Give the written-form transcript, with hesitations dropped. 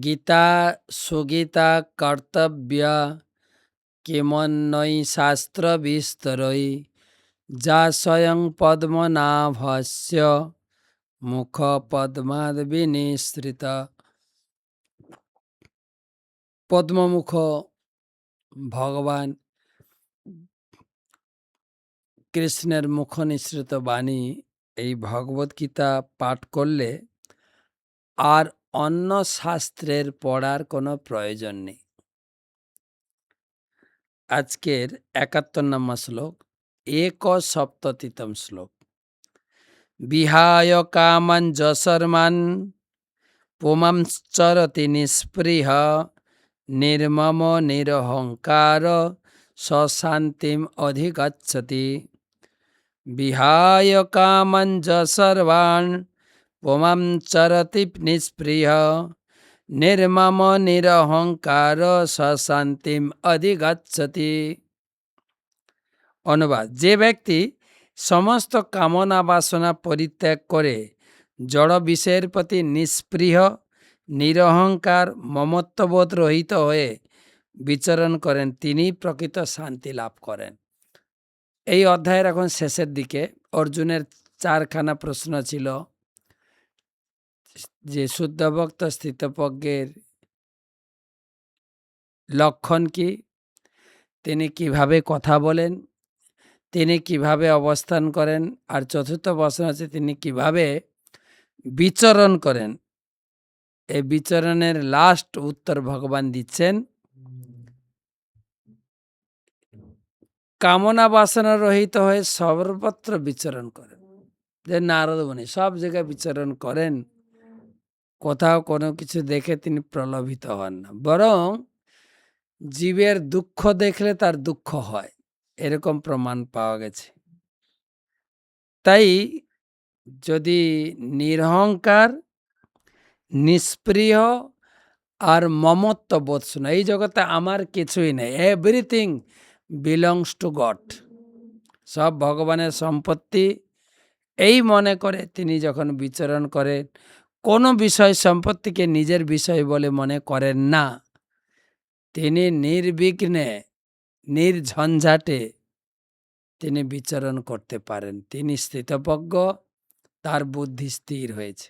গীতা সুগীতা কর্তব্য কিমন্বৈ শাস্ত্র বিস্তরৈ যা স্বয়ং পদ্মনাভস্য মুখ পদ্মাদ বিনিসৃত। পদ্মমুখ ভগবান কৃষ্ণের মুখ নিঃসৃত বাণী এই ভগবত গীতা পাঠ করলে আর অন্য শাস্ত্রের পড়ার কোনো প্রয়োজন নেই। আজকের ৭১ নম্বর শ্লোক, একসপ্ততিতম শ্লোক। বিহায় কামান যশর্মান পুমাংশ্চরতি নিঃস্পৃহ নির্মম নিরহংকার সশান্তিম অধিগচ্ছতি। বিহায় কামান যশর্বান পুমাংশ্চরতি নিঃস্পৃহ নির্মম নিরহংকার সশান্তিম অধিগচ্ছতি। অনুবাদ: যে ব্যক্তি সমস্ত কামনা বাসনা পরিত্যাগ করে জড় বিষয়ের প্রতি নিষ্পৃহ, নিরহংকার, মমত্ববোধ রহিত হয়ে বিচরণ করেন, তিনি প্রকৃত শান্তি লাভ করেন। এই অধ্যায়ের এখন শেষের দিকে অর্জুনের 4খানা প্রশ্ন ছিল, যে শুদ্ধ ভক্ত স্থিতপ্রজ্ঞের লক্ষণ কি, তিনি কিভাবে কথা বলেন, তিনি কিভাবে অবস্থান করেন, আর চতুর্থ প্রশ্ন আছে তিনি কিভাবে বিচরণ করেন। এই বিচরণের লাস্ট উত্তর ভগবান দিচ্ছেন, কামনা বাসনা রহিত হয়ে সর্বত্র বিচরণ করেন। যে নারদ মুনি সব জায়গায় বিচরণ করেন, কোথাও কোনো কিছু দেখে তিনি প্রলোভিত হন না, বরং জীবের দুঃখ দেখলে তার দুঃখ হয়, এরকম প্রমাণ পাওয়া গেছে। তাই যদি নিরহংকার, নিষ্প্রিয় আর মমত্ব বোধ শোনা, এই জগতে আমার কিছুই নেই, এভরিথিং বিলংস টু গড, সব ভগবানের সম্পত্তি, এই মনে করে তিনি যখন বিচরণ করেন, কোনো বিষয় সম্পত্তিকে নিজের বিষয় বলে মনে করেন না, তিনি নির্বিঘ্নে নির্ঝঞ্ঝাটে তিনি বিচরণ করতে পারেন। তিনি স্থিতপ্রজ্ঞ, তার বুদ্ধি স্থির হয়েছে।